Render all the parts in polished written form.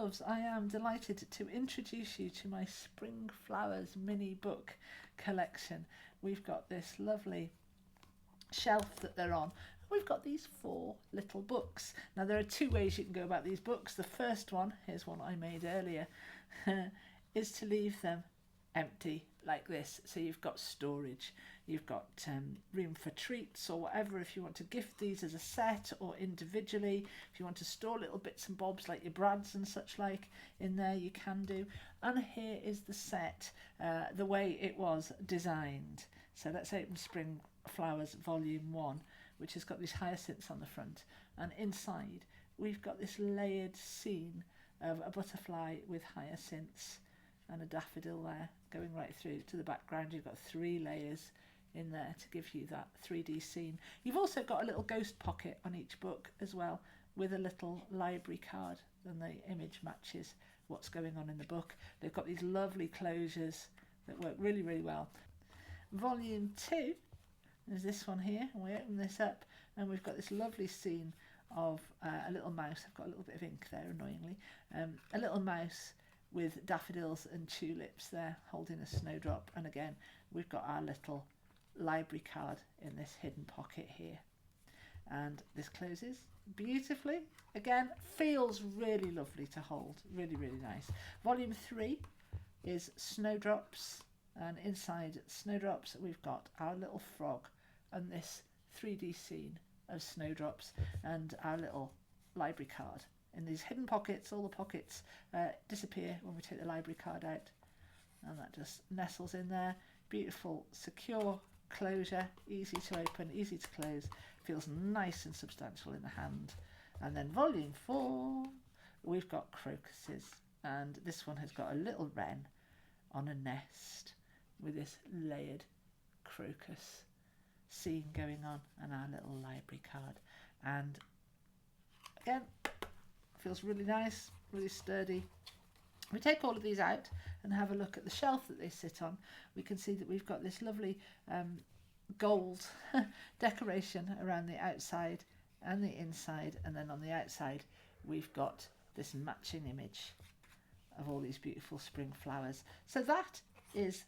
loves, I am delighted to introduce you to my Spring Flowers mini book collection. We've got this lovely shelf that they're on. We've got these 4 little books. Now there are 2 ways you can go about these books. The first one, here's one I made earlier, is to leave them empty like this, so you've got storage, you've got room for treats or whatever. If you want to gift these as a set or individually, if you want to store little bits and bobs like your brads and such like in there, you can do. And here is the set, the way it was designed. So let's open Spring Flowers Volume 1, which has got these hyacinths on the front, and inside we've got this layered scene of a butterfly with hyacinths and a daffodil there going right through to the background. You've got 3 layers in there to give you that 3D scene. You've also got a little ghost pocket on each book as well, with a little library card, and the image matches what's going on in the book. They've got these lovely closures that work really, really well. Volume 2 is this one here, and we open this up and we've got this lovely scene of a little mouse. I've got a little bit of ink there, annoyingly. A little mouse with daffodils and tulips there holding a snowdrop, and again we've got our little library card in this hidden pocket here, and this closes beautifully. Again, feels really lovely to hold, really, really nice. Volume 3 is Snowdrops, and inside Snowdrops we've got our little frog and this 3D scene of Snowdrops and our little library card. In these hidden pockets, all the pockets disappear when we take the library card out, and that just nestles in there. Beautiful, secure closure, easy to open, easy to close, feels nice and substantial in the hand. And then Volume 4, we've got crocuses, and this one has got a little wren on a nest with this layered crocus scene going on, and our little library card. And again, feels really nice, really sturdy. We take all of these out and have a look at the shelf that they sit on. We can see that we've got this lovely gold decoration around the outside and the inside, and then on the outside we've got this matching image of all these beautiful spring flowers. So that is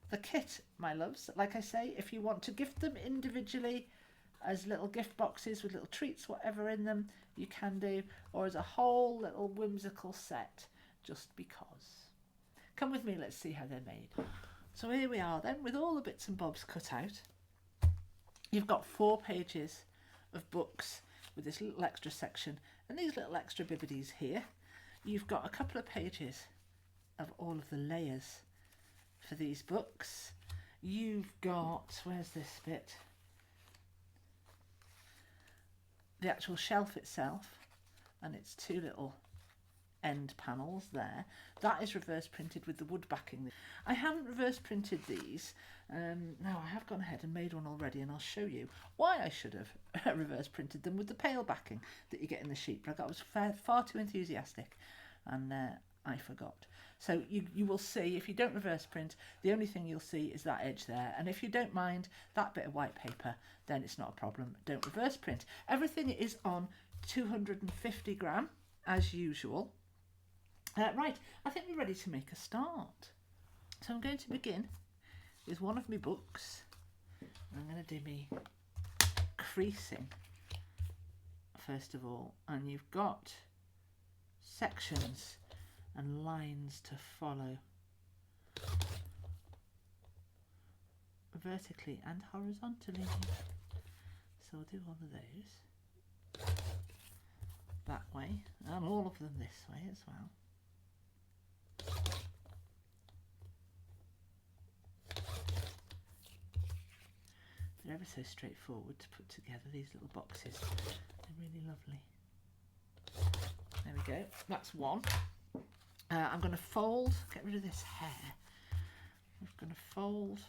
the kit, my loves. Like I say, if you want to gift them individually as little gift boxes with little treats, whatever in them, you can do, or as a whole little whimsical set, just because. Come with me, let's see how they're made. So here we are then, with all the bits and bobs cut out. You've got 4 pages of books with this little extra section and these little extra bibbities here. You've got a couple of pages of all of the layers for these books. You've got, where's this bit? The actual shelf itself, and it's 2 little end panels there. That is reverse printed with the wood backing. I haven't reverse printed these. Now I have gone ahead and made one already, and I'll show you why I should have reverse printed them with the pale backing that you get in the sheet, but I was far too enthusiastic and I forgot. So you will see, if you don't reverse print, the only thing you'll see is that edge there, and if you don't mind that bit of white paper, then it's not a problem. Don't reverse print. Everything is on 250 gram as usual. Right, I think we're ready to make a start. So I'm going to begin with one of my books. I'm going to do me creasing first of all, and you've got sections and lines to follow vertically and horizontally. So I'll do one of those that way, and all of them this way as well. They're ever so straightforward to put together, these little boxes. They're really lovely. There we go, that's one. I'm going to fold, get rid of this hair. I'm going to fold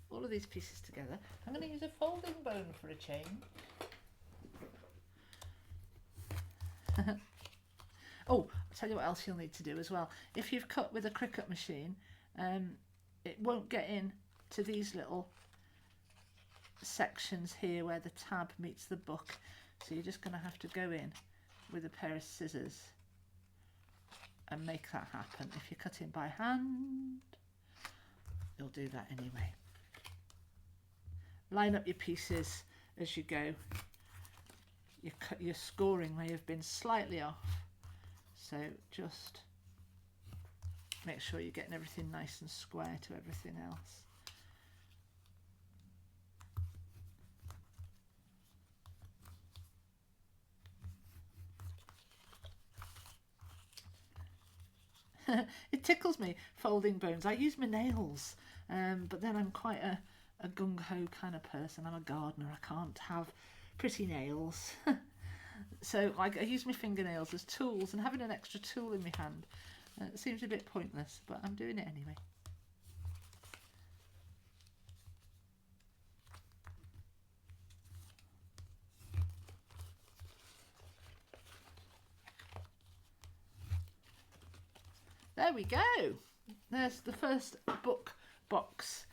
all of these pieces together. I'm going to use a folding bone for a change. Oh, I'll tell you what else you'll need to do as well. If you've cut with a Cricut machine, it won't get in to these little sections here where the tab meets the book. So you're just going to have to go in with a pair of scissors and make that happen. If you're cutting by hand, you'll do that anyway. Line up your pieces as you go. Your scoring may have been slightly off, so just make sure you're getting everything nice and square to everything else. It tickles me folding bones. I use my nails, but then I'm quite a gung-ho kind of person. I'm a gardener. I can't have pretty nails. So I use my fingernails as tools, and having an extra tool in my hand seems a bit pointless, but I'm doing it anyway. There we go. There's the first book box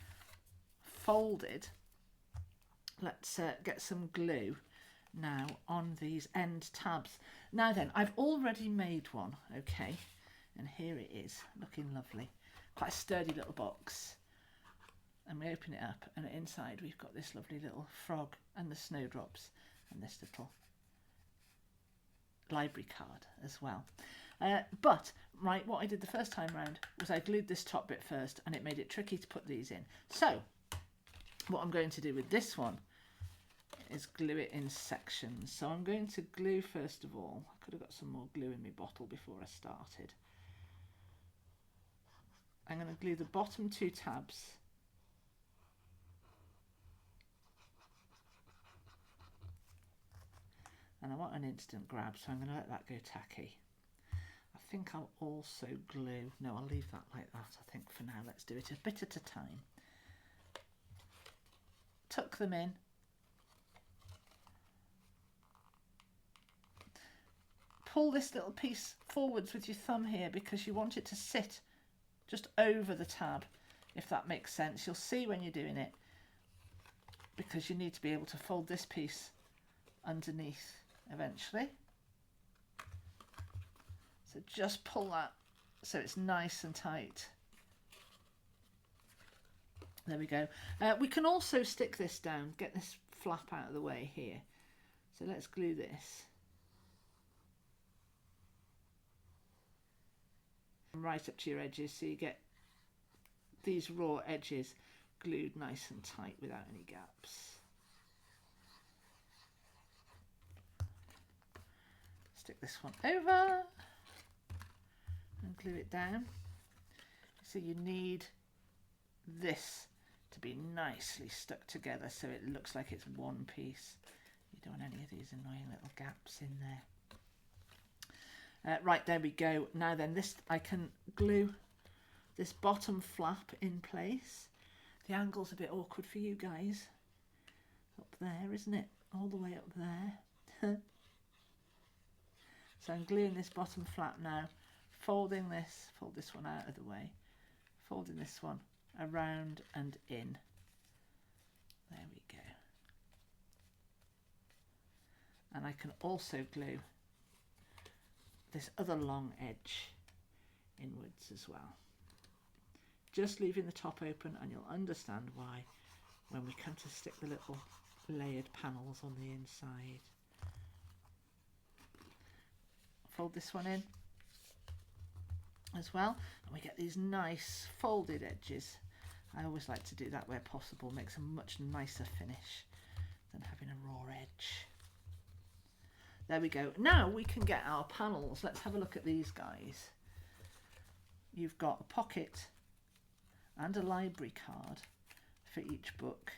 folded. Let's get some glue now on these end tabs. Now then, I've already made one, okay, and here it is, looking lovely. Quite a sturdy little box. And we open it up, and inside we've got this lovely little frog and the snowdrops and this little library card as well. But right, what I did the first time round was I glued this top bit first, and it made it tricky to put these in. So what I'm going to do with this one is glue it in sections. So I'm going to glue first of all. I could have got some more glue in my bottle before I started. I'm going to glue the bottom two tabs. And I want an instant grab, so I'm going to let that go tacky. I think I'll also glue, no, I'll leave that like that, I think for now. Let's do it a bit at a time. Tuck them in. Pull this little piece forwards with your thumb here because you want it to sit just over the tab, if that makes sense. You'll see when you're doing it, because you need to be able to fold this piece underneath eventually. So just pull that so it's nice and tight. There we go. We can also stick this down, get this flap out of the way here. So let's glue this right up to your edges so you get these raw edges glued nice and tight without any gaps. Stick this one over and glue it down. So you need this to be nicely stuck together so it looks like it's one piece. You don't want any of these annoying little gaps in there. Right, there we go. Now then, this I can glue this bottom flap in place. The angle's a bit awkward for you guys. Up there, isn't it? All the way up there. So I'm gluing this bottom flap now, folding this, fold this one out of the way, folding this one around and in. There we go. And I can also glue this other long edge inwards as well. Just leaving the top open, and you'll understand why when we come to stick the little layered panels on the inside. Fold this one in as well, and we get these nice folded edges. I always like to do that where possible, makes a much nicer finish than having a raw edge. There we go. Now we can get our panels. Let's have a look at these guys. You've got a pocket and a library card for each book.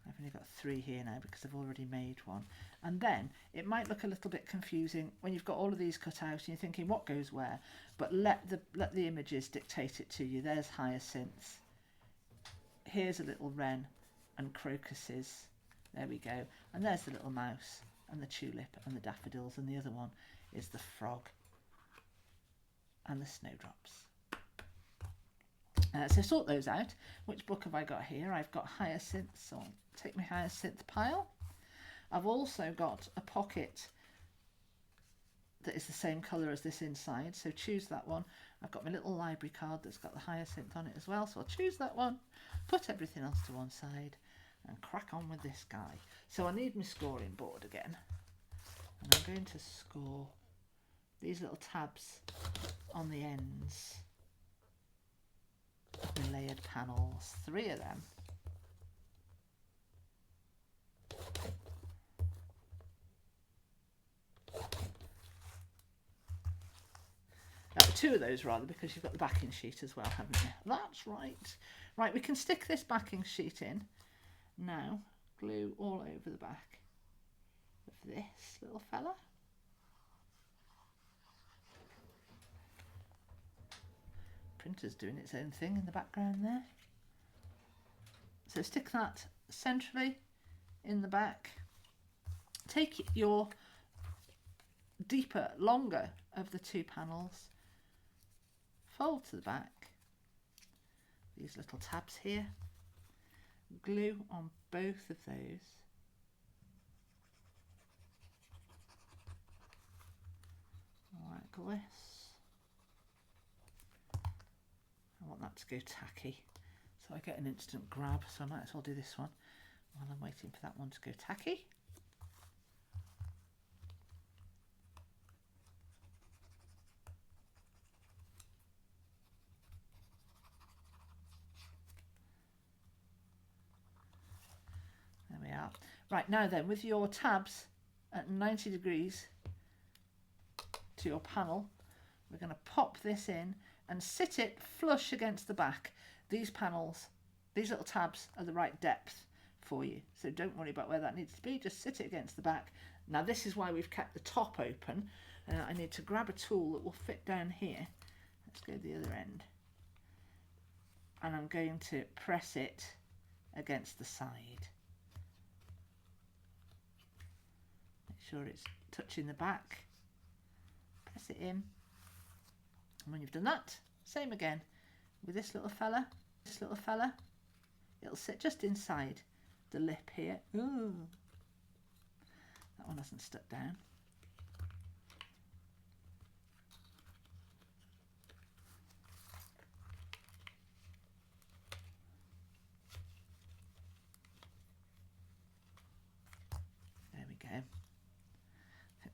I've only got 3 here now because I've already made one. And then it might look a little bit confusing when you've got all of these cut out and you're thinking what goes where, but let the images dictate it to you. There's hyacinths. Here's a little wren and crocuses. There we go. And there's the little mouse and the tulip and the daffodils, and the other one is the frog and the snowdrops. So sort those out. Which book have I got here? I've got hyacinths, so I'll take my hyacinth pile. I've also got a pocket that is the same colour as this inside, so choose that one. I've got my little library card that's got the hyacinth on it as well, so I'll choose that one, put everything else to one side and crack on with this guy. So I need my scoring board again, and I'm going to score these little tabs on the ends of the layered panels, 3 of them. Two of those rather, because you've got the backing sheet as well, haven't you? That's right. Right, we can stick this backing sheet in now. Glue all over the back of this little fella. Printer's doing its own thing in the background there. So stick that centrally in the back. Take your deeper, longer of the 2 panels, fold to the back, these little tabs here, glue on both of those, like this. I want that to go tacky, so I get an instant grab, so I might as well do this one while I'm waiting for that one to go tacky. Right, now then, with your tabs at 90 degrees to your panel, we're going to pop this in and sit it flush against the back. These panels, these little tabs are the right depth for you, so don't worry about where that needs to be, just sit it against the back. Now this is why we've kept the top open. I need to grab a tool that will fit down here. Let's go to the other end. And I'm going to press it against the side. Sure it's touching the back, press it in, and when you've done that, same again with this little fella, it'll sit just inside the lip here. Ooh, that one hasn't stuck down. There we go.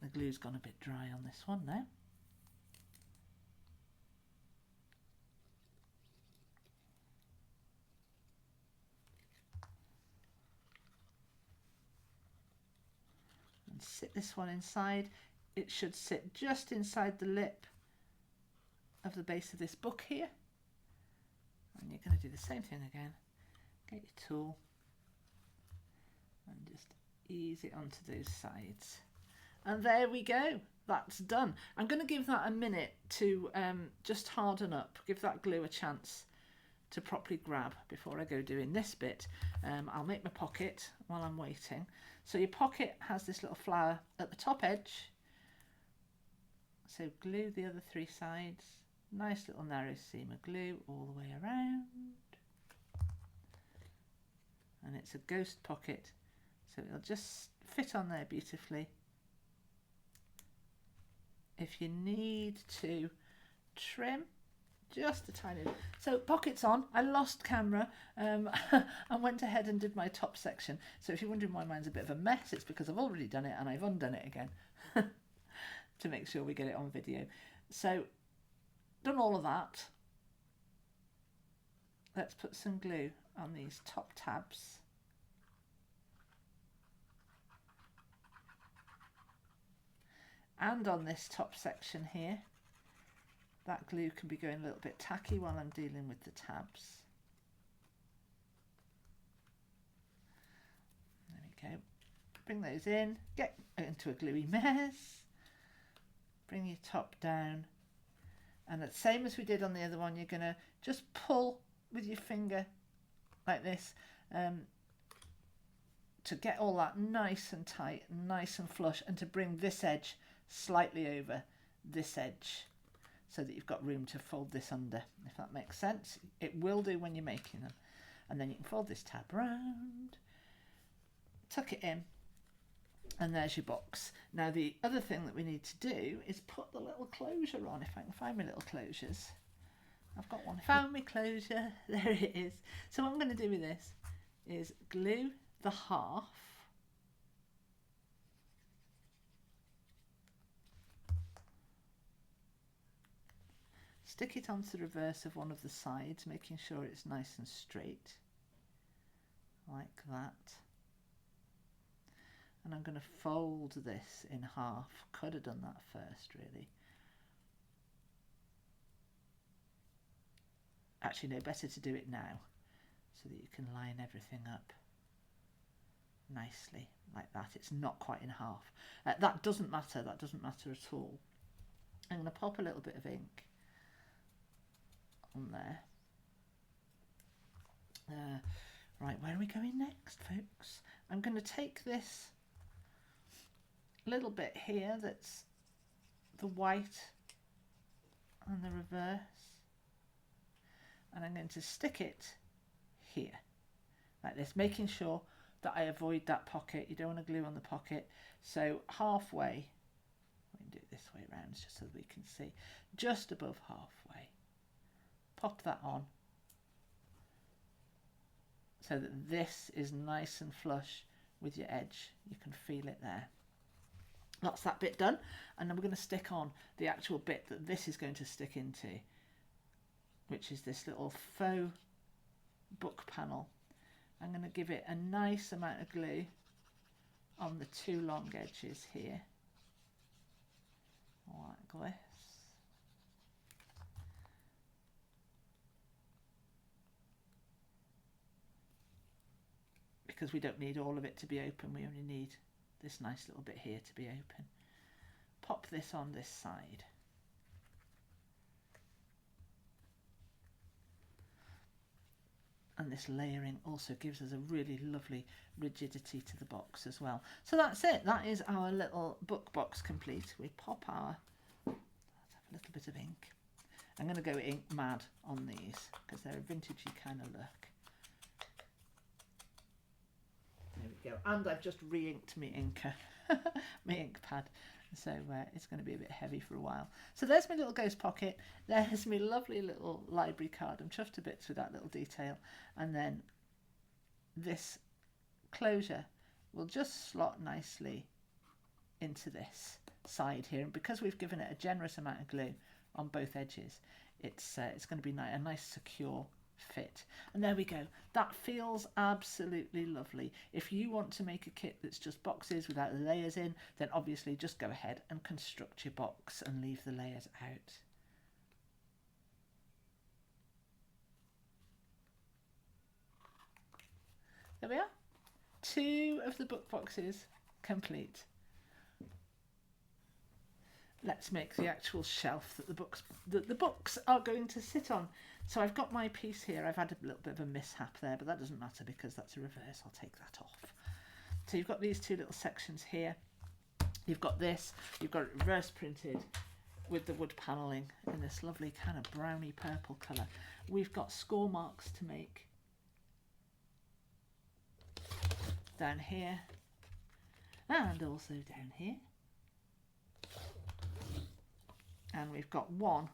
The glue's gone a bit dry on this one now. And sit this one inside. It should sit just inside the lip of the base of this book here. And you're going to do the same thing again. Get your tool and just ease it onto those sides. And there we go, that's done. I'm going to give that a minute to just harden up, give that glue a chance to properly grab before I go doing this bit. I'll make my pocket while I'm waiting. So your pocket has this little flower at the top edge. So glue the other 3 sides, nice little narrow seam of glue all the way around. And it's a ghost pocket, so it'll just fit on there beautifully. If you need to trim just a tiny bit. So pockets on, I lost camera and went ahead and did my top section. So if you're wondering why mine's a bit of a mess, it's because I've already done it and I've undone it again to make sure we get it on video. So done all of that. Let's put some glue on these top tabs. And on this top section here, that glue can be going a little bit tacky while I'm dealing with the tabs. There we go. Bring those in, get into a gluey mess. Bring your top down. And the same as we did on the other one, you're going to just pull with your finger like this to get all that nice and tight, nice and flush, and to bring this edge slightly over this edge so that you've got room to fold this under, if that makes sense. It will do when you're making them. And then you can fold this tab round, tuck it in, And there's your box. Now the other thing that we need to do is put the little closure on, if I can find my little closures. I've got one. Found my closure. There it is. So what I'm going to do with this is glue the half. Stick it onto the reverse of one of the sides, making sure it's nice and straight, like that. And I'm going to fold this in half. Could have done that first, really. Actually, no, better to do it now so that you can line everything up nicely like that. It's not quite in half. That doesn't matter. That doesn't matter at all. I'm going to pop a little bit of ink on there. Right, where are we going next, folks? I'm going to take this little bit here that's the white and the reverse, and I'm going to stick it here like this, making sure that I avoid that pocket. You don't want to glue on the pocket. So halfway, we can do it this way around just so that we can see, just above halfway, pop that on so that this is nice and flush with your edge. You can feel it there. That's that bit done, and then we're going to stick on the actual bit that this is going to stick into, which is this little faux book panel. I'm going to give it a nice amount of glue on the two long edges here, like this. Because we don't need all of it to be open, we only need this nice little bit here to be open. Pop this on this side. And this layering also gives us a really lovely rigidity to the box as well. So that's it. That is our little book box complete. We pop our, let's have a little bit of ink. I'm going to go ink mad on these because they're a vintagey kind of look. There we go. And I've just re-inked my inker, my ink pad. So it's going to be a bit heavy for a while. So there's my little ghost pocket. There's my lovely little library card. I'm chuffed to bits with that little detail. And then this closure will just slot nicely into this side here. And because we've given it a generous amount of glue on both edges, it's going to be a nice secure fit. And there we go. That feels absolutely lovely. If you want to make a kit that's just boxes without the layers in, then obviously just go ahead and construct your box and leave the layers out. There we are. 2 of the book boxes complete. Let's make the actual shelf that the books are going to sit on. So I've got my piece here. I've had a little bit of a mishap there, but that doesn't matter because that's a reverse. I'll take that off. So you've got these 2 little sections here. You've got this. You've got it reverse printed with the wood panelling in this lovely kind of browny purple colour. We've got score marks to make down here and also down here. And we've got one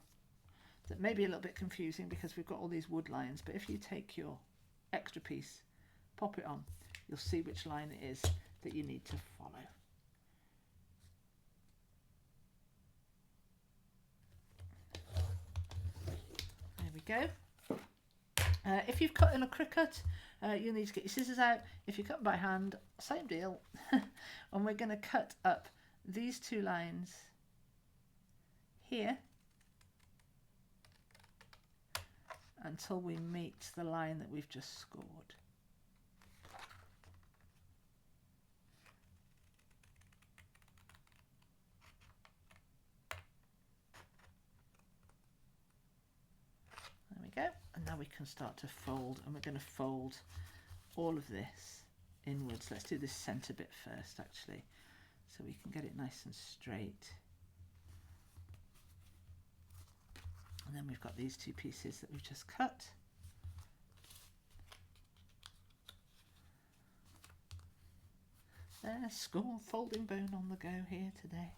that may be a little bit confusing because we've got all these wood lines, but if you take your extra piece, pop it on, you'll see which line it is that you need to follow. There we go. If you've cut in a Cricut, you'll need to get your scissors out. If you cut by hand, same deal. And we're going to cut up these 2 lines here until we meet the line that we've just scored. There we go. And now we can start to fold, and we're going to fold all of this inwards. Let's do this centre bit first actually, so we can get it nice and straight. And then we've got these 2 pieces that we've just cut. There School folding bone on the go here today.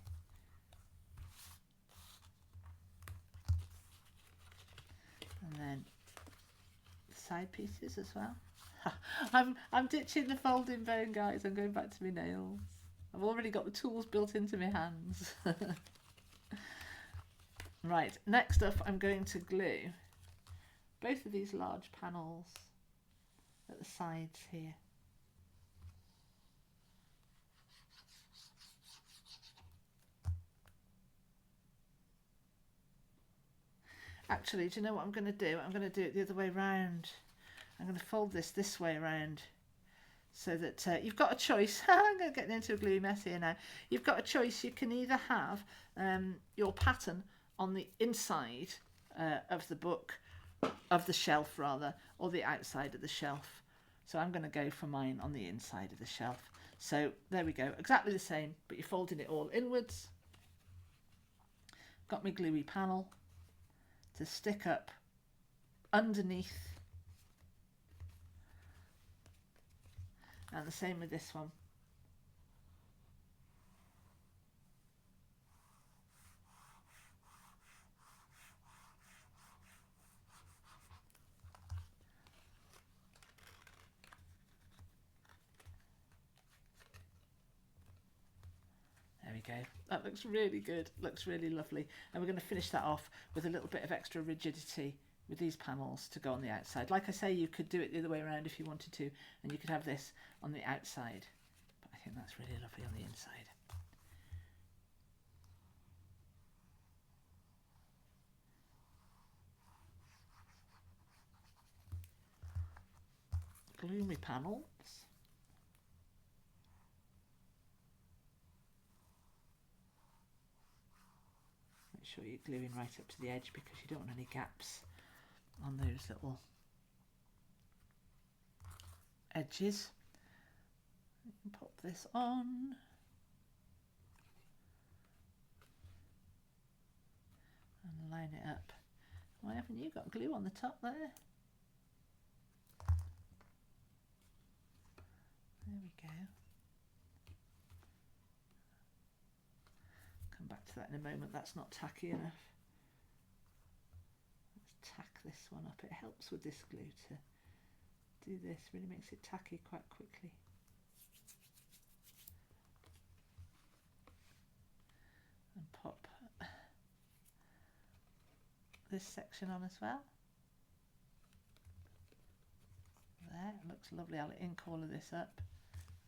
And then the side pieces as well. I'm ditching the folding bone, guys. I'm going back to my nails. I've already got the tools built into my hands. Right, next up I'm going to glue both of these large panels at the sides here. Actually, do you know what I'm going to do? I'm going to do it the other way round. I'm going to fold this way around so that you've got a choice. I'm going to get into a gluey mess here now. You've got a choice. You can either have your pattern on the inside of the book, of the shelf rather, or the outside of the shelf. So I'm going to go for mine on the inside of the shelf. So there we go, exactly the same, but you're folding it all inwards. Got my gluey panel to stick up underneath, and the same with this one. There we go. That looks really good. Looks really lovely. And we're going to finish that off with a little bit of extra rigidity with these panels to go on the outside. Like I say, you could do it the other way around if you wanted to, and you could have this on the outside. But I think that's really lovely on the inside. Glue my panels. Make sure you're gluing right up to the edge because you don't want any gaps on those little edges. You can pop this on. And line it up. Why haven't you got glue on the top there? There we go. Come back to that in a moment. That's not tacky enough. Let's tack this one up. It helps with this glue to do this. Really makes it tacky quite quickly. And pop this section on as well. There, it looks lovely. I'll ink all of this up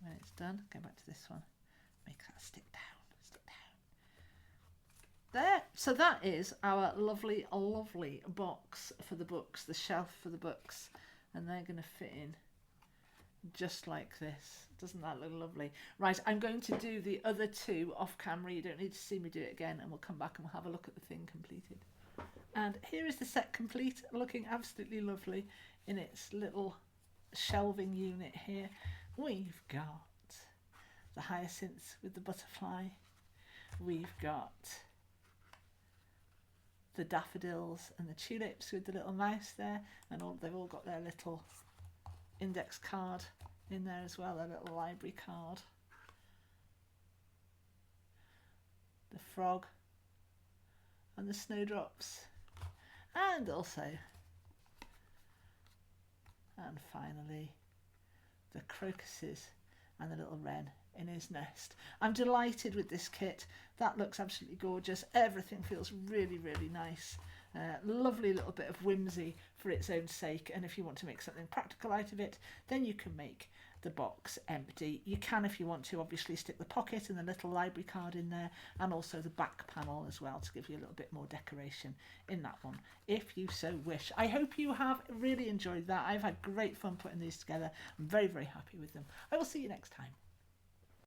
when it's done. Go back to this one. Make that stick down. There, so that is our lovely box for the books, the shelf for the books, and they're going to fit in just like this. Doesn't that look lovely? Right, I'm going to do the other two off camera. You don't need to see me do it again, and we'll come back and we'll have a look at the thing completed. And here is the set complete, looking absolutely lovely in its little shelving unit here. We've got the hyacinths with the butterfly. We've got the daffodils and the tulips with the little mouse there, and they've all got their little index card in there as well, their little library card. The frog and the snowdrops, and also, and finally, the crocuses and the little wren in his nest. I'm delighted with this kit. That looks absolutely gorgeous. Everything feels really, really nice. Lovely little bit of whimsy for its own sake, and if you want to make something practical out of it, then you can make the box empty. You can, if you want to, obviously stick the pocket and the little library card in there, and also the back panel as well to give you a little bit more decoration in that one, if you so wish. I hope you have really enjoyed that. I've had great fun putting these together. I'm very, very happy with them. I will see you next time.